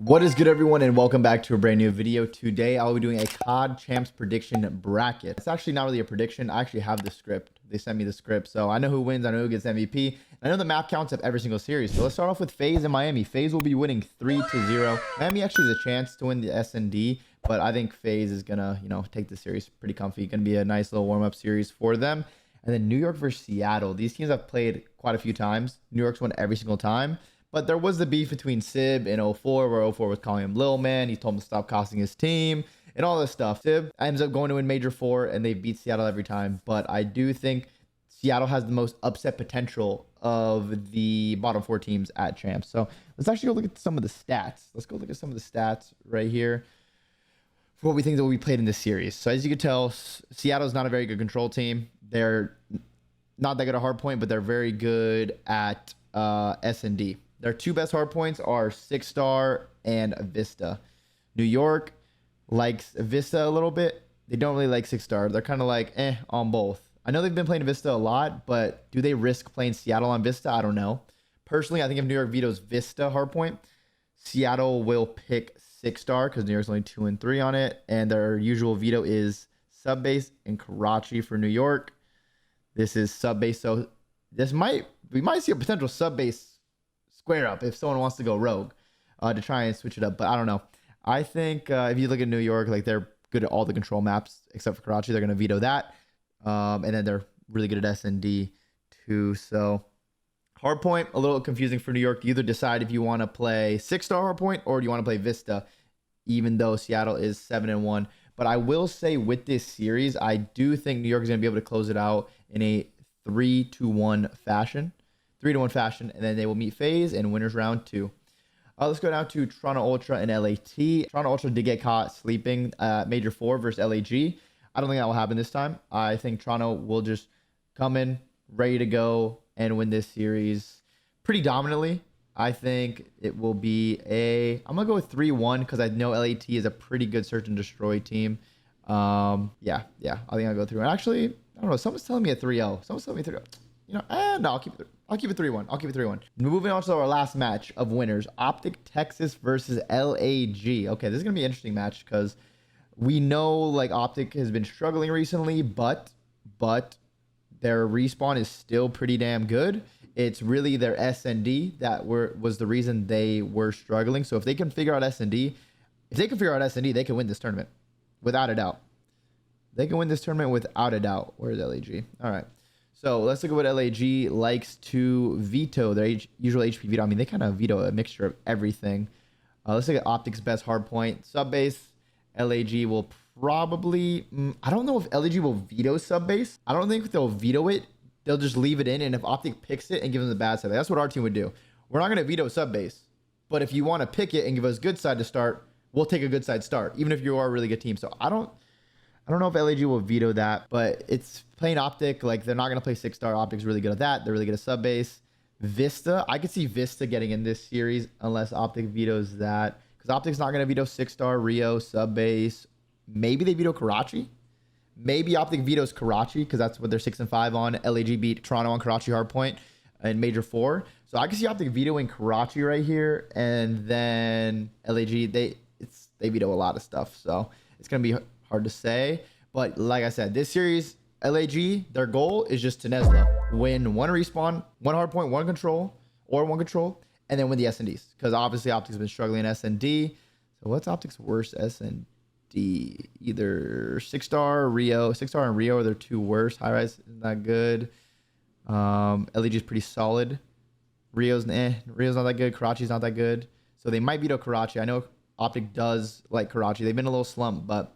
What is good, everyone, and welcome back to a brand new video. Today I'll be doing a COD champs prediction bracket. It's actually not really a prediction. I actually have the script. They sent me the script, so I know who wins, I know who gets MVP. I know the map counts of every single series. So let's start off with FaZe and Miami. FaZe will be winning 3-0. Miami actually has a chance to win the S&D, but I think FaZe is gonna, take the series pretty comfy. Gonna be a nice little warm-up series for them. And then New York versus Seattle. These teams have played quite a few times. New York's won every single time. But there was the beef between Sib and 04, where 04 was calling him Lil Man. He told him to stop costing his team and all this stuff. Sib ends up going to win Major 4, and they beat Seattle every time. But I do think Seattle has the most upset potential of the bottom 4 teams at champs. So let's actually go look at some of the stats. Let's go look at some of the stats right here for what we think that will be played in this series. So as you can tell, Seattle's not a very good control team. They're not that good at hardpoint, but they're very good at S&D. Their two best hard points are 6-star and Vista. New York likes Vista a little bit. They don't really like 6-star. They're kind of like on both. I know they've been playing Vista a lot, but do they risk playing Seattle on Vista? I don't know. Personally, I think if New York vetoes Vista hardpoint, Seattle will pick 6-star because New York's only 2 and 3 on it, and their usual veto is sub base and Karachi for New York. This is sub base, so we might see a potential sub base square up if someone wants to go rogue to try and switch it up, but I don't know. I think if you look at New York, like, they're good at all the control maps except for Karachi. They're going to veto that, and then they're really good at S&D too. So hardpoint, a little confusing for New York to either decide if you want to play 6-star hardpoint or do you want to play Vista, even though Seattle is 7-1. But I will say with this series, I do think New York is going to be able to close it out in a 3-1 fashion. 3-1 fashion, and then they will meet FaZe in winners round 2. Let's go down to Toronto Ultra and LAT. Toronto Ultra did get caught sleeping Major 4 versus LAG. I don't think that will happen this time. I think Toronto will just come in ready to go and win this series pretty dominantly. I think it will be I'm going to go with 3-1 because I know LAT is a pretty good search and destroy team. Yeah, I think I'll go through. And actually, I don't know. Someone's telling me a 3-0. Someone's telling me 3-0. No, I'll keep it 3-1. I'll keep it 3-1. Moving on to our last match of winners. Optic Texas versus LAG. Okay, this is going to be an interesting match because we know, like, Optic has been struggling recently, but their respawn is still pretty damn good. It's really their S&D that was the reason they were struggling. So if they can figure out S&D, they can win this tournament without a doubt. They can win this tournament without a doubt. Where's LAG? All right. So let's look at what LAG likes to veto. Their usual HP veto. I mean, they kind of veto a mixture of everything. Let's look at Optic's best hardpoint. Sub base. LAG will probably... I don't know if LAG will veto sub base. I don't think they'll veto it. They'll just leave it in. And if Optic picks it and gives them the bad side, that's what our team would do. We're not going to veto sub base. But if you want to pick it and give us good side to start, we'll take a good side start, even if you are a really good team. So I don't know if LAG will veto that, but it's playing Optic. Like, they're not going to play 6-star. Optic's really good at that. They're really good at sub base. Vista, I could see Vista getting in this series unless Optic vetoes that, because Optic's not going to veto 6-star, Rio, sub base. Maybe they veto Karachi. Maybe Optic vetoes Karachi because that's what they're 6-5 on. LAG beat Toronto on Karachi hardpoint in Major 4. So I can see Optic vetoing Karachi right here, and then LAG, they veto a lot of stuff. So it's going to be hard to say, but like I said, this series, LAG, their goal is just to Nesla. Win one respawn, one hardpoint, one control, and then win the S&Ds. Because obviously Optic's been struggling in S&D. So what's Optic's worst S&D? Either 6-star, Rio. 6-star and Rio are their two worst. High rise isn't that good. LAG is pretty solid. Rio's not that good. Karachi's not that good. So they might veto Karachi. I know Optic does like Karachi. They've been a little slumped, but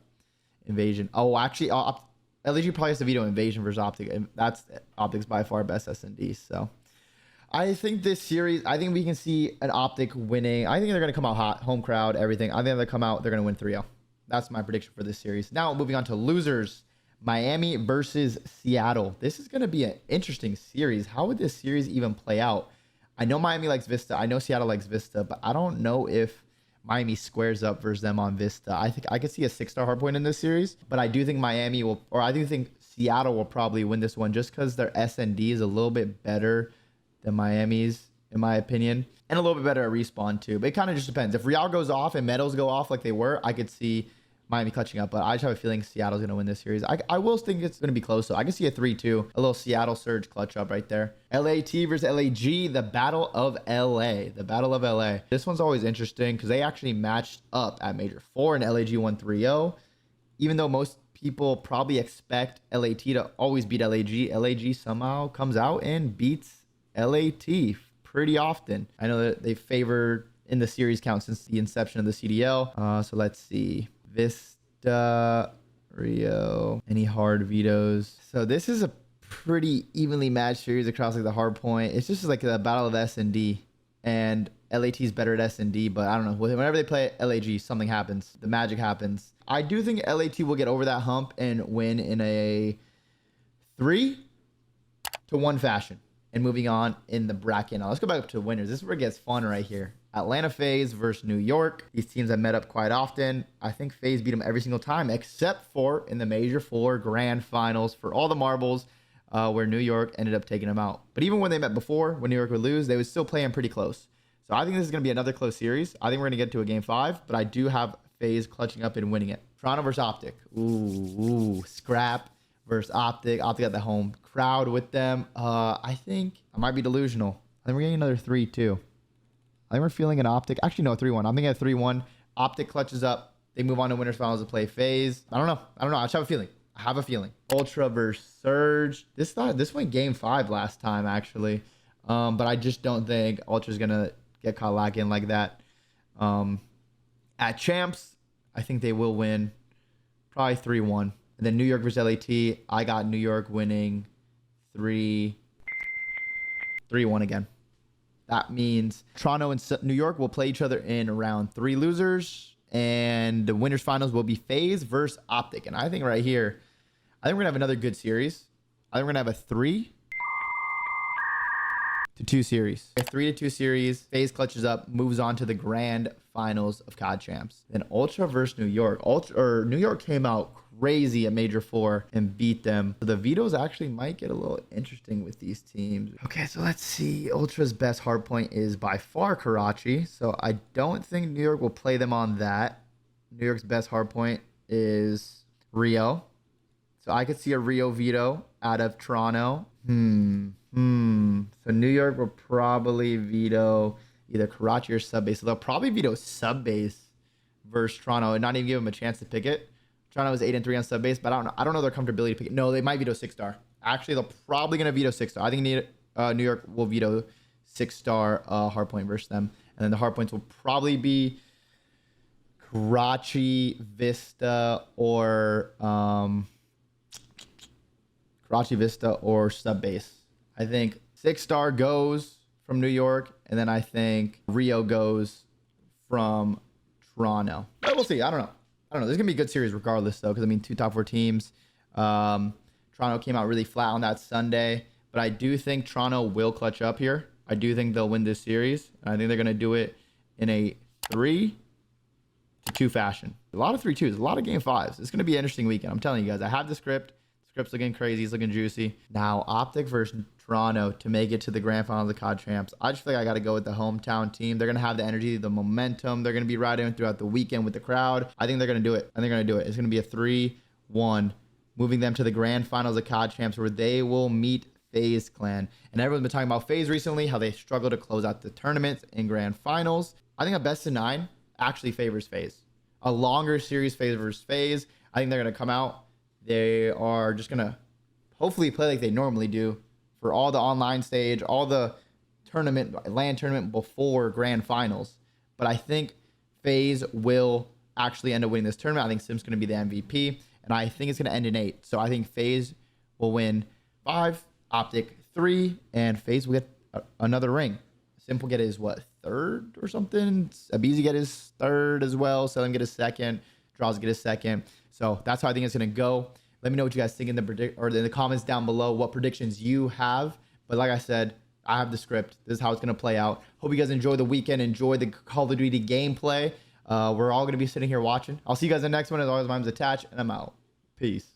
Invasion. Oh, actually, LAG probably has to veto Invasion versus Optic, and that's Optic's by far best S&D. So I think this series, I think we can see an Optic winning. I think they're going to come out hot, home crowd, everything. I think they'll come out, they're going to win 3-0. That's my prediction for this series. Now moving on to losers. Miami versus Seattle. This is going to be an interesting series. How would this series even play out? I know Miami likes Vista. I know Seattle likes Vista, but I don't know if Miami squares up versus them on Vista. I think I could see a 6-star hardpoint in this series, but I do think Miami will, or I do think Seattle will probably win this one just because their S&D is a little bit better than Miami's. in my opinion, and a little bit better at respawn too. But it kind of just depends. If Real goes off and Meadows go off like they were, I could see Miami clutching up. But I just have a feeling Seattle's going to win this series. I will think it's going to be close, though. I can see a 3-2, a little Seattle surge clutch up right there. LAT versus LAG, the Battle of LA. The Battle of LA. This one's always interesting because they actually matched up at Major 4 and LAG won 3-0. Even though most people probably expect LAT to always beat LAG, LAG somehow comes out and beats LAT pretty often. I know that they favored in the series count since the inception of the CDL. So let's see. Vista, Rio, any hard vetoes. So this is a pretty evenly matched series across like the hard point. It's just like the battle of S&D, and LAT is better at S&D, but I don't know. Whenever they play LAG, something happens. The magic happens. I do think LAT will get over that hump and win in a 3-1 fashion. And moving on in the bracket. Now let's go back up to winners. This is where it gets fun right here. Atlanta FaZe versus New York. These teams have met up quite often. I think FaZe beat them every single time, except for in the Major 4 Grand Finals for all the marbles, where New York ended up taking them out. But even when they met before, when New York would lose, they would still play them pretty close. So I think this is going to be another close series. I think we're going to get to a Game 5, but I do have FaZe clutching up and winning it. Toronto versus Optic. Ooh, Scrap versus Optic. Optic got the home crowd with them. I think I might be delusional. I think we're getting another 3-2. I think we're feeling an Optic. Actually, no, 3-1. I'm thinking a 3-1. Optic clutches up. They move on to winners finals to play FaZe. I don't know. I just have a feeling. I have a feeling. Ultra versus Surge. This went Game 5 last time, actually. But I just don't think Ultra's going to get caught lacking like that. At Champs, I think they will win. Probably 3-1. And then New York versus LAT, I got New York winning 3-1 again. That means Toronto and New York will play each other in round 3 losers. And the winners finals will be FaZe versus Optic. And I think right here, I think we're going to have another good series. I think we're going to have a 3-2 series. A 3-2 series. FaZe clutches up, moves on to the grand finals of COD Champs. Then Ultra versus New York. New York came out crazy at Major 4 and beat them. So the vetoes actually might get a little interesting with these teams. Okay, so let's see. Ultra's best hardpoint is by far Karachi. So I don't think New York will play them on that. New York's best hardpoint is Rio. So I could see a Rio veto out of Toronto. So New York will probably veto either Karachi or Subbase. So they'll probably veto Subbase versus Toronto and not even give them a chance to pick it. Toronto is 8-3 on Subbase, but I don't know their comfortability to pick it. No, they might veto 6-star. Actually, they're probably going to veto 6-star. I think New York will veto 6-star hardpoint versus them. And then the hardpoints will probably be Karachi, Vista, or Subbase. I think 6-star goes from New York, and then I think Rio goes from Toronto. But we'll see. I don't know. There's going to be a good series regardless, though, because, I mean, 2 top 4 teams. Toronto came out really flat on that Sunday, but I do think Toronto will clutch up here. I do think they'll win this series. I think they're going to do it in a 3-2 fashion. A lot of 3-2s, a lot of Game 5s. It's going to be an interesting weekend. I'm telling you guys, I have the script. The script's looking crazy. It's looking juicy. Now, Optic versus Toronto to make it to the grand finals of COD Champs. I just feel like I got to go with the hometown team. They're going to have the energy, the momentum. They're going to be riding throughout the weekend with the crowd. I think they're going to do it. It's going to be a 3-1, moving them to the grand finals of COD Champs where they will meet FaZe Clan. And everyone's been talking about FaZe recently, how they struggle to close out the tournaments in grand finals. I think a best of 9 actually favors FaZe. A longer series favors FaZe. I think they're going to come out. They are just going to hopefully play like they normally do for all the online stage, all the LAN tournament before grand finals. But I think FaZe will actually end up winning this tournament. I think Sim's going to be the MVP, and I think it's going to end in 8. So I think FaZe will win 5, Optic 3, and FaZe will get another ring. Sim will get his, 3rd or something? Abizi get his 3rd as well. Selim get his 2nd. Draws get his 2nd. So that's how I think it's going to go. Let me know what you guys think in the comments down below, what predictions you have. But like I said, I have the script. This is how it's going to play out. Hope you guys enjoy the weekend. Enjoy the Call of Duty gameplay. We're all going to be sitting here watching. I'll see you guys in the next one. As always, my name's Attach, and I'm out. Peace.